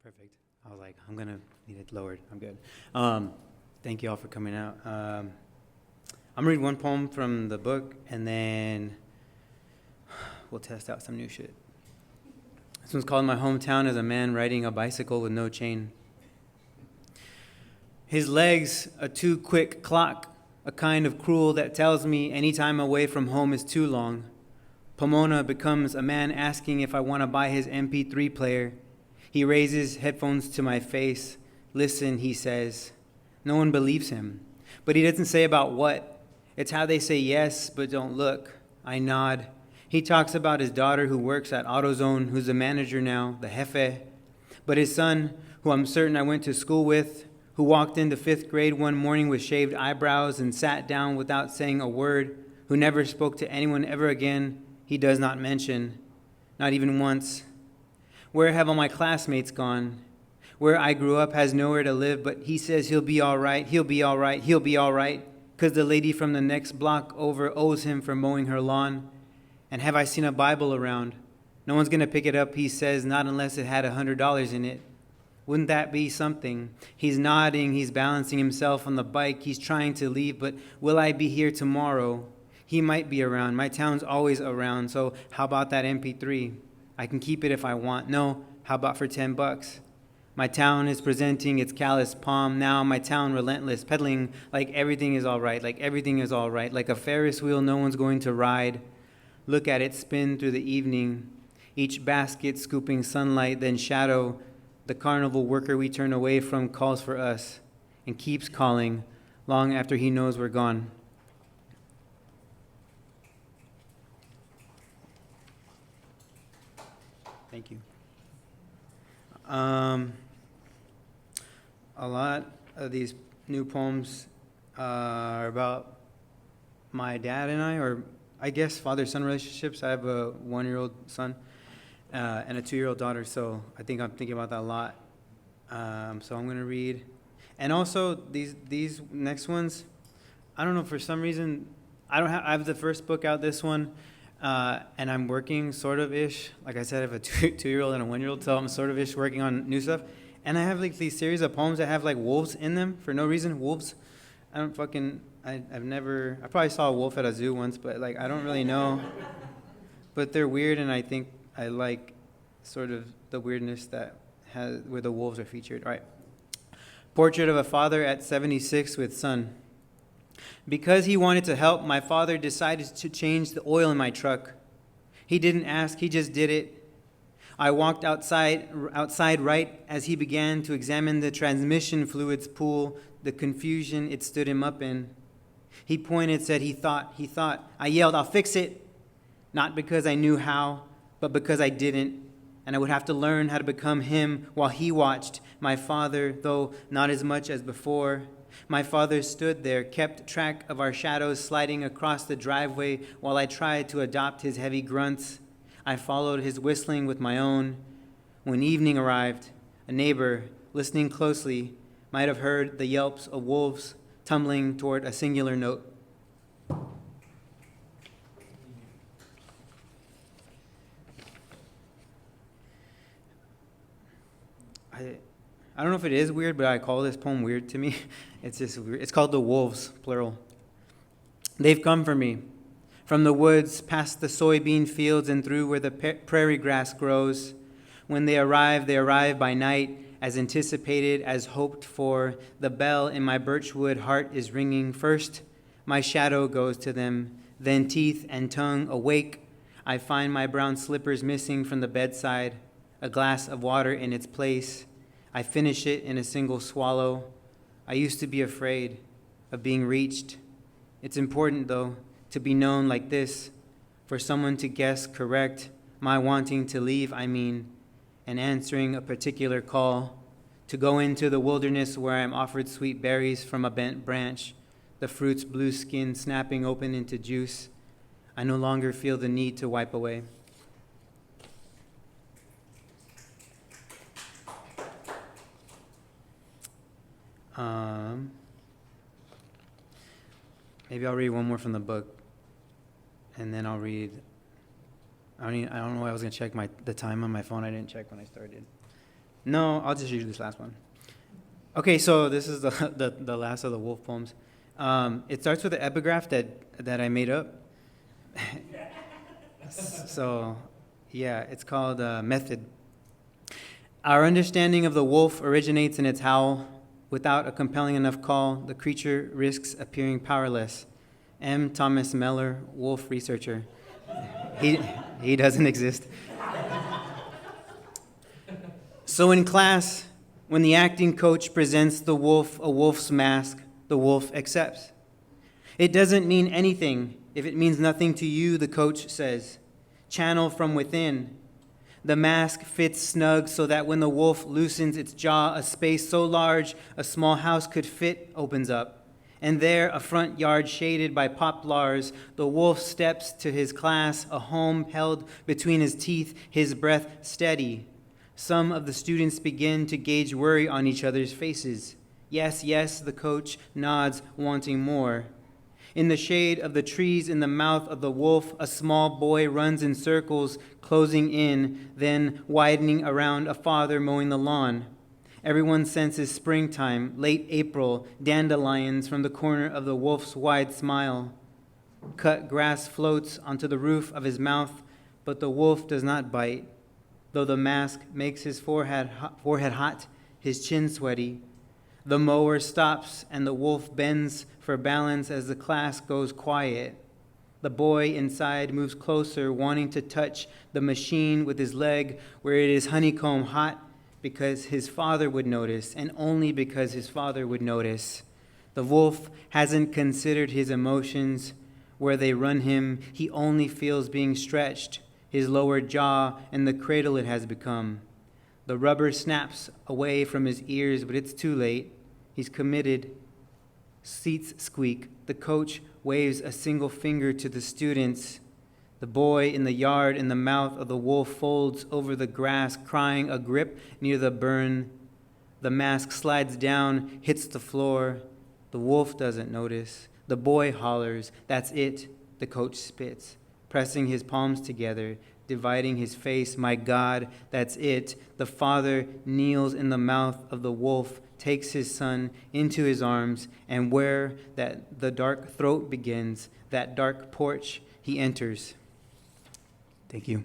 Perfect. I was like, I'm gonna need it lowered. I'm good. Thank you all for coming out. I'm gonna read one poem from the book, and then we'll test out some new shit. This one's called "My Hometown is a Man Riding a Bicycle with No Chain." His legs a too quick clock, a kind of cruel that tells me any time away from home is too long. Pomona becomes a man asking if I want to buy his MP3 player. He raises headphones to my face. Listen, he says. No one believes him. But he doesn't say about what. It's how they say yes, but don't look. I nod. He talks about his daughter who works at AutoZone, who's a manager now, the jefe. But his son, who I'm certain I went to school with, who walked into fifth grade one morning with shaved eyebrows and sat down without saying a word, who never spoke to anyone ever again, he does not mention, not even once. Where have all my classmates gone? Where I grew up has nowhere to live, but he says he'll be all right, he'll be all right, he'll be all right, because the lady from the next block over owes him for mowing her lawn. And have I seen a Bible around? No one's going to pick it up, he says, not unless it had $100 in it. Wouldn't that be something? He's nodding, he's balancing himself on the bike, he's trying to leave, but will I be here tomorrow? He might be around. My town's always around, so how about that MP3? I can keep it if I want. No, how about for $10? My town is presenting its calloused palm. Now my town relentless, pedaling like everything is all right, like everything is all right, like a Ferris wheel no one's going to ride. Look at it spin through the evening, each basket scooping sunlight, then shadow. The carnival worker we turn away from calls for us and keeps calling long after he knows we're gone. Thank you. A lot of these new poems are about my dad and I, or I guess father-son relationships. I have a 1-year-old son and a 2-year-old daughter, so I think I'm thinking about that a lot. So I'm going to read. And also, these next ones, I don't know, for some reason, I have the first book out, this one, and I'm working sort of ish. Like I said, I have a 2-year-old and a 1-year-old, so I'm sort of ish working on new stuff. And I have like these series of poems that have like wolves in them for no reason. Wolves. I've probably saw a wolf at a zoo once, but like I don't really know. But they're weird, and I think I like sort of the weirdness where the wolves are featured. All right. Portrait of a father at 76 with son. Because he wanted to help, my father decided to change the oil in my truck. He didn't ask, he just did it. I walked outside right as he began to examine the transmission fluids pool, the confusion it stood him up in. He pointed, said he thought. I yelled, I'll fix it. Not because I knew how, but because I didn't. And I would have to learn how to become him while he watched my father, though not as much as before. My father stood there, kept track of our shadows sliding across the driveway while I tried to adopt his heavy grunts. I followed his whistling with my own. When evening arrived, a neighbor, listening closely, might have heard the yelps of wolves tumbling toward a singular note. I don't know if it is weird, but I call this poem weird to me. It's just weird. It's called The Wolves, plural. They've come for me, from the woods, past the soybean fields, and through where the prairie grass grows. When they arrive by night, as anticipated, as hoped for. The bell in my birchwood heart is ringing. First, my shadow goes to them, then teeth and tongue awake. I find my brown slippers missing from the bedside, a glass of water in its place. I finish it in a single swallow. I used to be afraid of being reached. It's important, though, to be known like this, for someone to guess correct my wanting to leave, and answering a particular call, to go into the wilderness where I am offered sweet berries from a bent branch, the fruit's blue skin snapping open into juice. I no longer feel the need to wipe away. Maybe I'll read one more from the book, and then I'll don't know why I was going to check the time on my phone. I didn't check when I started. No, I'll just read this last one. Okay, so this is the last of the wolf poems. It starts with an epigraph that I made up. So, yeah, it's called Method. Our understanding of the wolf originates in its howl. Without a compelling enough call, the creature risks appearing powerless. M. Thomas Meller, wolf researcher. He doesn't exist. So in class, when the acting coach presents the wolf a wolf's mask, the wolf accepts. It doesn't mean anything if it means nothing to you, the coach says. Channel from within. The mask fits snug so that when the wolf loosens its jaw, a space so large a small house could fit opens up. And there, a front yard shaded by poplars, the wolf steps to his class, a home held between his teeth, his breath steady. Some of the students begin to gauge worry on each other's faces. Yes, yes, the coach nods, wanting more. In the shade of the trees in the mouth of the wolf, a small boy runs in circles, closing in, then widening around a father mowing the lawn. Everyone senses springtime, late April, dandelions from the corner of the wolf's wide smile. Cut grass floats onto the roof of his mouth, but the wolf does not bite. Though the mask makes his forehead hot, his chin sweaty. The mower stops and the wolf bends for balance as the class goes quiet. The boy inside moves closer, wanting to touch the machine with his leg where it is honeycomb hot because his father would notice, and only because his father would notice. The wolf hasn't considered his emotions. Where they run him, he only feels being stretched, his lower jaw and the cradle it has become. The rubber snaps away from his ears, but it's too late. He's committed. Seats squeak. The coach waves a single finger to the students. The boy in the yard in the mouth of the wolf folds over the grass, crying a grip near the burn. The mask slides down, hits the floor. The wolf doesn't notice. The boy hollers, "That's it." The coach spits, pressing his palms together, dividing his face. "My God, that's it." The father kneels in the mouth of the wolf, takes his son into his arms, and where the dark throat begins, that dark porch, he enters. Thank you.